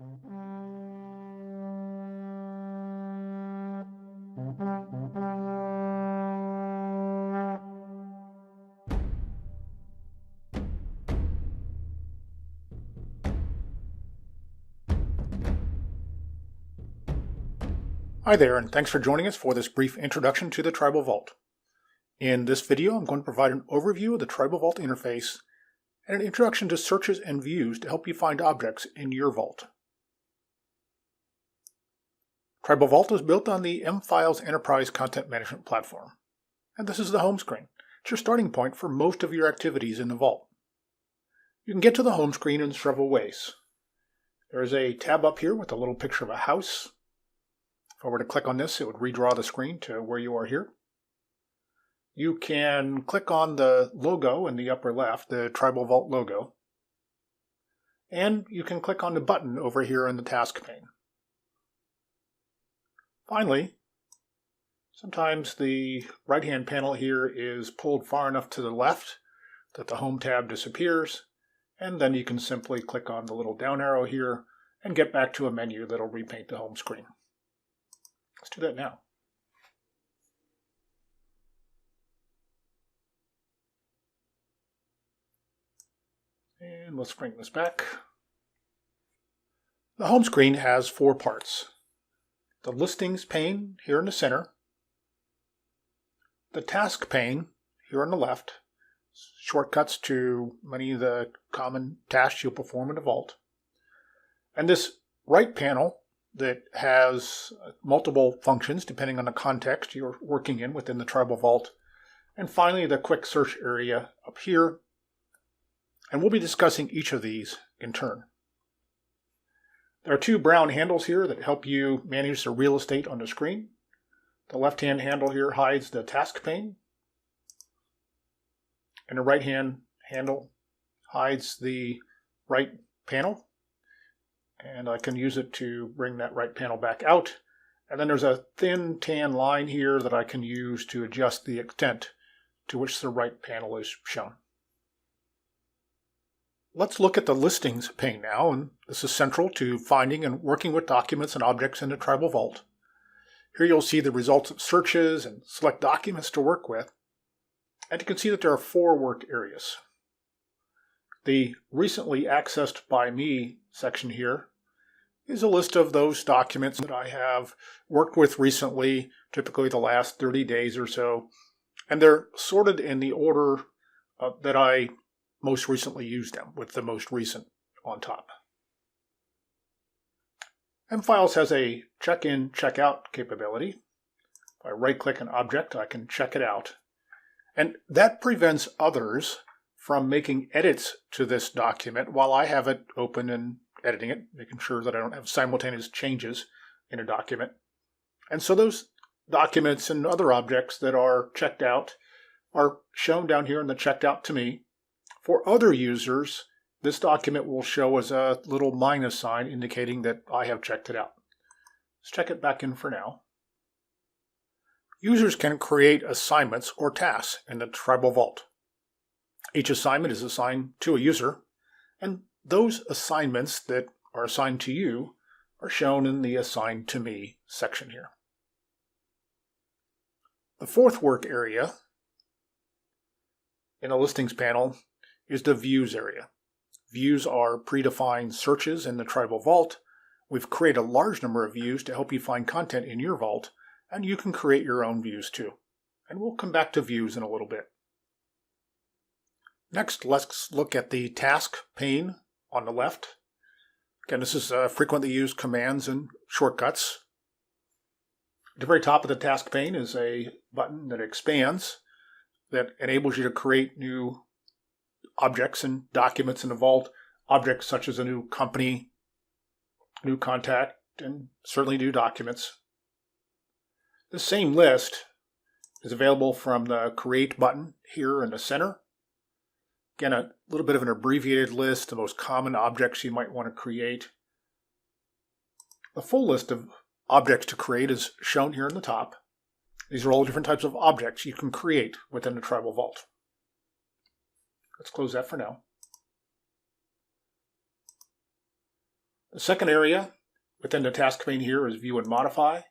Hi there, and thanks for joining us for this brief introduction to the Tribal Vault. In this video, I'm going to provide an overview of the Tribal Vault interface and an introduction to searches and views to help you find objects in your vault. Tribal Vault is built on the M-Files Enterprise Content Management Platform, and this is the home screen. It's your starting point for most of your activities in the vault. You can get to the home screen in several ways. There is a tab up here with a little picture of a house. If I were to click on this, it would redraw the screen to where you are here. You can click on the logo in the upper left, the Tribal Vault logo, and you can click on the button over here in the task pane. Finally, sometimes the right-hand panel here is pulled far enough to the left that the Home tab disappears, and then you can simply click on the little down arrow here and get back to a menu that'll repaint the home screen. Let's do that now. And let's bring this back. The home screen has four parts. The listings pane here in the center, the task pane here on the left, shortcuts to many of the common tasks you'll perform in the vault, and this right panel that has multiple functions depending on the context you're working in within the Tribal Vault, and finally the quick search area up here, and we'll be discussing each of these in turn. There are two brown handles here that help you manage the real estate on the screen. The left-hand handle here hides the task pane, and the right-hand handle hides the right panel, and I can use it to bring that right panel back out. And then there's a thin tan line here that I can use to adjust the extent to which the right panel is shown. Let's look at the listings pane now, and this is central to finding and working with documents and objects in the Tribal Vault. Here you'll see the results of searches and select documents to work with, and you can see that there are four work areas. The Recently Accessed by Me section here is a list of those documents that I have worked with recently, typically the last 30 days or so, and they're sorted in the order that I most recently used them, with the most recent on top. M-Files has a check-in, check-out capability. If I right-click an object, I can check it out, and that prevents others from making edits to this document while I have it open and editing it, making sure that I don't have simultaneous changes in a document. And so those documents and other objects that are checked out are shown down here in the checked out to me. For other users, this document will show as a little minus sign indicating that I have checked it out. Let's check it back in for now. Users can create assignments or tasks in the Tribal Vault. Each assignment is assigned to a user, and those assignments that are assigned to you are shown in the Assigned to Me section here. The fourth work area in the listings panel is the Views area. Views are predefined searches in the Tribal Vault. We've created a large number of views to help you find content in your vault, and you can create your own views too. And we'll come back to views in a little bit. Next, let's look at the task pane on the left. Again, this is frequently used commands and shortcuts. At the very top of the task pane is a button that expands that enables you to create new objects and documents in the vault, objects such as a new company, new contact, and certainly new documents. The same list is available from the Create button here in the center. Again, a little bit of an abbreviated list, the most common objects you might want to create. The full list of objects to create is shown here in the top. These are all different types of objects you can create within the Tribal Vault. Let's close that for now. The second area within the task pane here is View and Modify.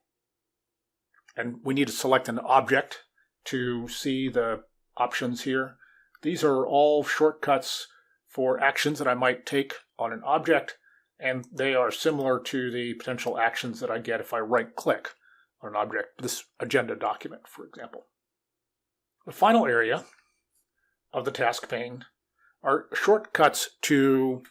And we need to select an object to see the options here. These are all shortcuts for actions that I might take on an object, and they are similar to the potential actions that I get if I right-click on an object, this agenda document, for example. The final area of the task pane are shortcuts to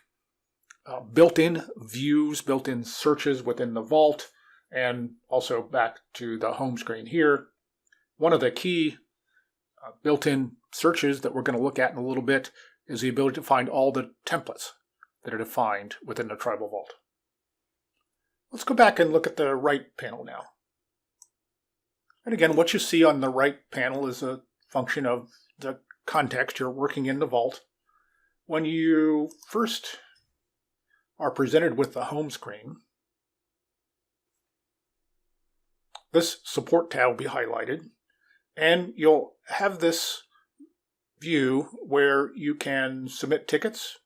built-in views, built-in searches within the Vault, and also back to the home screen here. One of the key built-in searches that we're going to look at in a little bit is the ability to find all the templates that are defined within the Tribal Vault. Let's go back and look at the right panel now. And again, what you see on the right panel is a function of the context you're working in the Vault. When you first are presented with the home screen, this support tab will be highlighted, and you'll have this view where you can submit tickets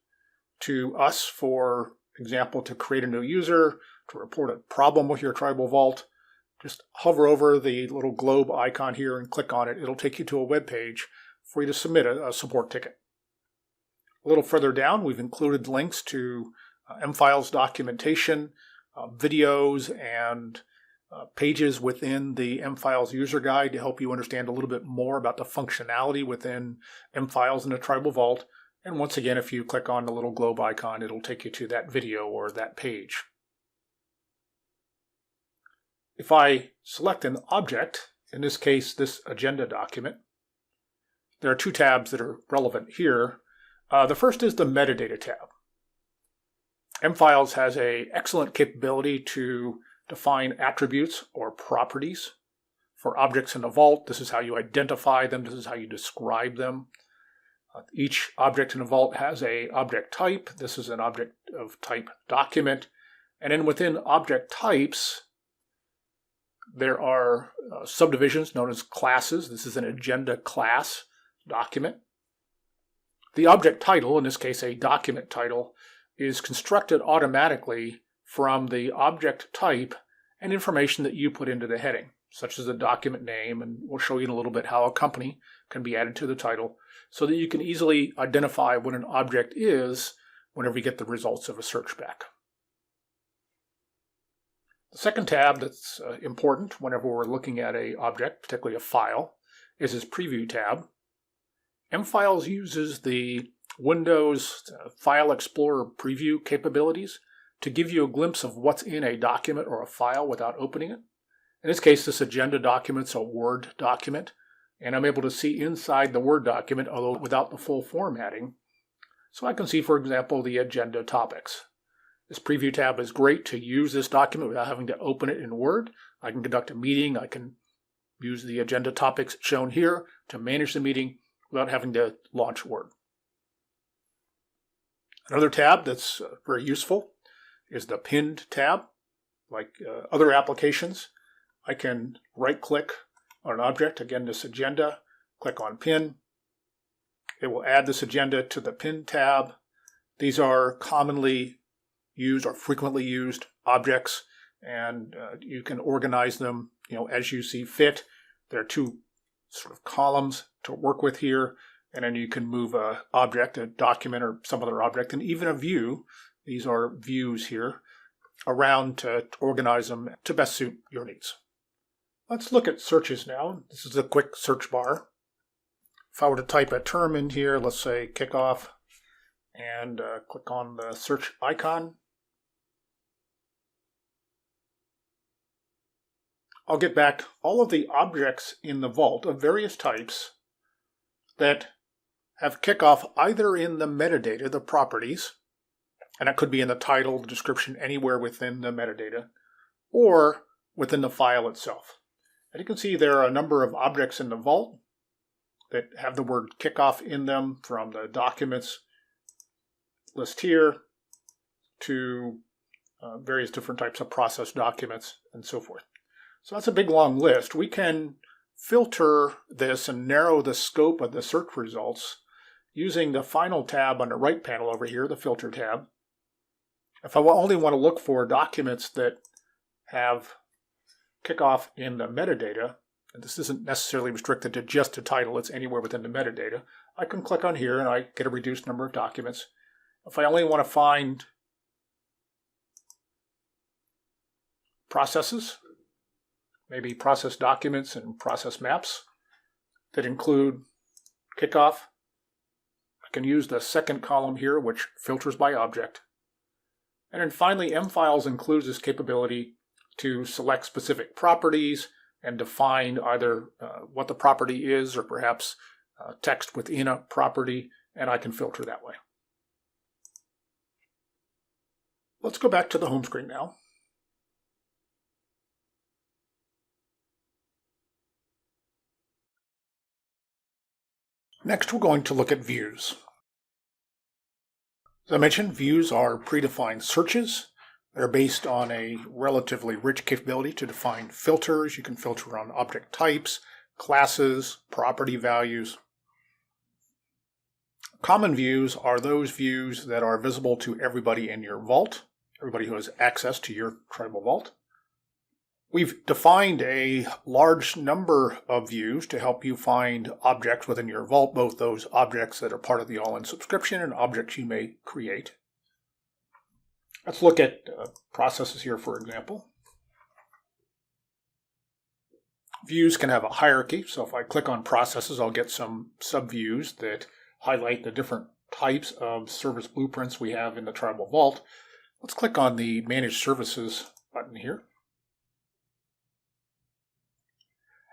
to us, for example, to create a new user, to report a problem with your Tribal Vault. Just hover over the little globe icon here and click on it. It'll take you to a web page for you to submit a support ticket. A little further down, we've included links to mFiles documentation, videos, and pages within the mFiles user guide to help you understand a little bit more about the functionality within mFiles in the Tribal Vault. And once again, if you click on the little globe icon, it'll take you to that video or that page. If I select an object, in this case, this agenda document, there are two tabs that are relevant here. The first is the metadata tab. mFiles has an excellent capability to define attributes or properties for objects in the Vault. This is how you identify them. This is how you describe them. Each object in the Vault has an object type. This is an object of type document. And then within object types, there are subdivisions known as classes. This is an agenda class document. The object title, in this case a document title, is constructed automatically from the object type and information that you put into the heading, such as the document name, and we'll show you in a little bit how a company can be added to the title so that you can easily identify what an object is whenever you get the results of a search back. The second tab that's important whenever we're looking at an object, particularly a file, is this Preview tab. mFiles uses the Windows File Explorer preview capabilities to give you a glimpse of what's in a document or a file without opening it. In this case, this agenda document's a Word document, and I'm able to see inside the Word document, although without the full formatting. So I can see, for example, the agenda topics. This Preview tab is great to use this document without having to open it in Word. I can conduct a meeting. I can use the agenda topics shown here to manage the meeting without having to launch Word. Another tab that's very useful is the Pinned tab. Like other applications, I can right-click on an object, again this agenda, click on Pin. It will add this agenda to the Pinned tab. These are commonly used or frequently used objects, and you can organize them as you see fit. There are two sort of columns to work with here, and then you can move an object, a document, or some other object, and even a view. These are views here around to organize them to best suit your needs. Let's look at searches now. This is a quick search bar. If I were to type a term in here, let's say kickoff, and click on the search icon, I'll get back all of the objects in the Vault of various types that have kickoff either in the metadata, the properties, and that could be in the title, the description, anywhere within the metadata, or within the file itself. And you can see there are a number of objects in the Vault that have the word kickoff in them, from the documents list here to various different types of process documents and so forth. So that's a big long list. We can filter this and narrow the scope of the search results using the final tab on the right panel over here, the Filter tab. If I only want to look for documents that have kickoff in the metadata, and this isn't necessarily restricted to just a title, it's anywhere within the metadata, I can click on here and I get a reduced number of documents. If I only want to find processes, maybe process documents and process maps that include kickoff, I can use the second column here, which filters by object. And then finally, mFiles includes this capability to select specific properties and define either what the property is or perhaps text within a property, and I can filter that way. Let's go back to the home screen now. Next, we're going to look at views. As I mentioned, views are predefined searches. They're based on a relatively rich capability to define filters. You can filter on object types, classes, property values. Common views are those views that are visible to everybody in your vault, everybody who has access to your Tribal Vault. We've defined a large number of views to help you find objects within your vault, both those objects that are part of the all-in subscription and objects you may create. Let's look at processes here, for example. Views can have a hierarchy, so if I click on processes, I'll get some subviews that highlight the different types of service blueprints we have in the Tribal Vault. Let's click on the Manage Services button here.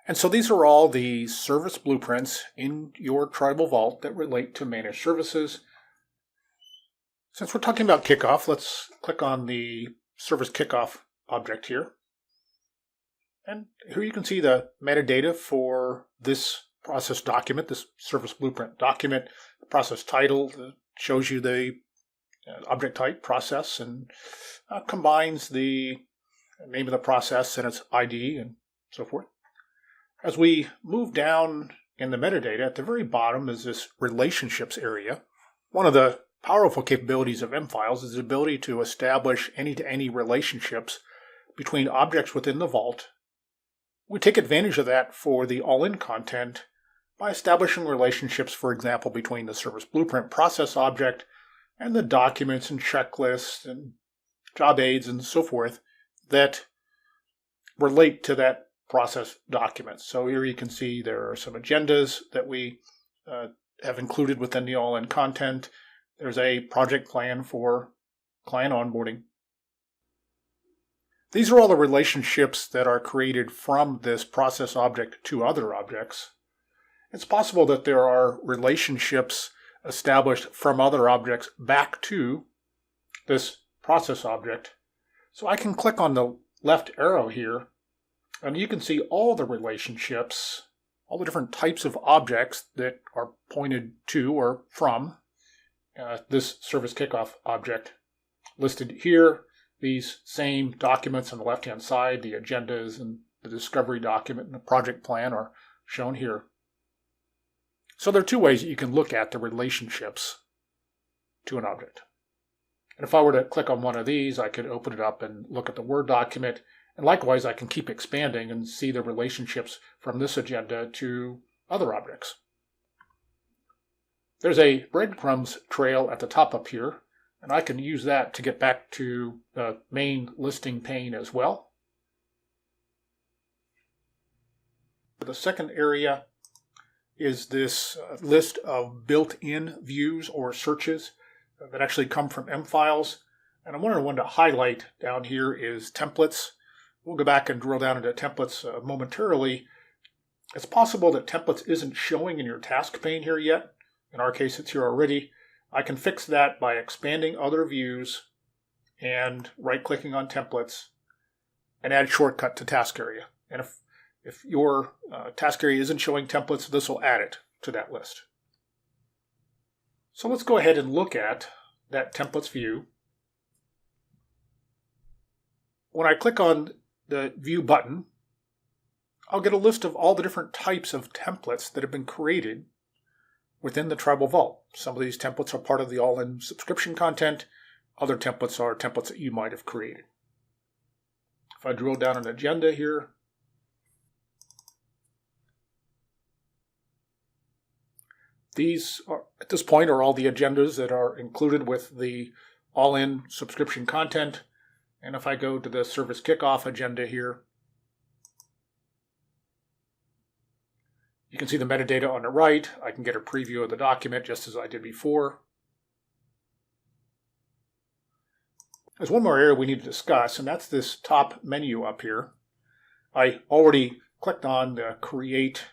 And so these are all the service blueprints in your Tribal Vault that relate to managed services. Since we're talking about kickoff, let's click on the service kickoff object here. And here you can see the metadata for this process document, this service blueprint document. The process title shows you the object type process and combines the name of the process and its ID and so forth. As we move down in the metadata, at the very bottom is this relationships area. One of the powerful capabilities of mFiles is the ability to establish any-to-any relationships between objects within the vault. We take advantage of that for the all-in content by establishing relationships, for example, between the service blueprint process object and the documents and checklists and job aids and so forth that relate to that process documents. So here you can see there are some agendas that we have included within the all-in content. There's a project plan for client onboarding. These are all the relationships that are created from this process object to other objects. It's possible that there are relationships established from other objects back to this process object. So I can click on the left arrow here, and you can see all the relationships, all the different types of objects that are pointed to or from this service kickoff object listed here. These same documents on the left-hand side, the agendas and the discovery document and the project plan are shown here. So there are two ways that you can look at the relationships to an object. And if I were to click on one of these, I could open it up and look at the Word document. And likewise, I can keep expanding and see the relationships from this agenda to other objects. There's a breadcrumbs trail at the top up here, and I can use that to get back to the main listing pane as well. The second area is this list of built-in views or searches that actually come from mFiles. And I wanted one to highlight down here is templates. We'll go back and drill down into templates momentarily. It's possible that templates isn't showing in your task pane here yet. In our case, it's here already. I can fix that by expanding other views and right-clicking on templates and add shortcut to task area. And if your task area isn't showing templates, this will add it to that list. So let's go ahead and look at that templates view. When I click on the View button, I'll get a list of all the different types of templates that have been created within the Tribal Vault. Some of these templates are part of the all-in subscription content. other templates are templates that you might have created. If I drill down an agenda here, these are, at this point, are all the agendas that are included with the all-in subscription content. And if I go to the service kickoff agenda here, you can see the metadata on the right. I can get a preview of the document just as I did before. There's one more area we need to discuss, and that's this top menu up here. I already clicked on the Create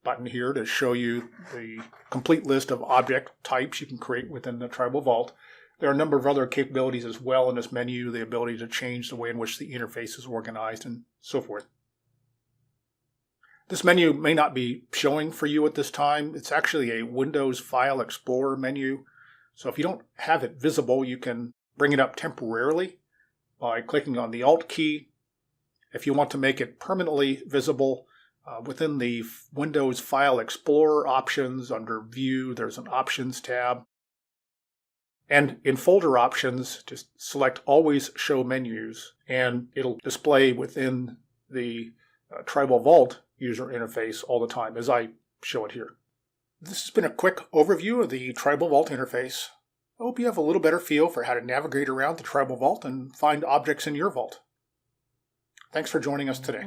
button here to show you the complete list of object types you can create within the Tribal Vault. There are a number of other capabilities as well in this menu, the ability to change the way in which the interface is organized and so forth. This menu may not be showing for you at this time. It's actually a Windows File Explorer menu. So if you don't have it visible, you can bring it up temporarily by clicking on the Alt key. If you want to make it permanently visible, within the Windows File Explorer options under View, there's an Options tab. And in Folder Options, just select Always Show Menus, and it'll display within the Tribal Vault user interface all the time, as I show it here. This has been a quick overview of the Tribal Vault interface. I hope you have a little better feel for how to navigate around the Tribal Vault and find objects in your vault. Thanks for joining us today.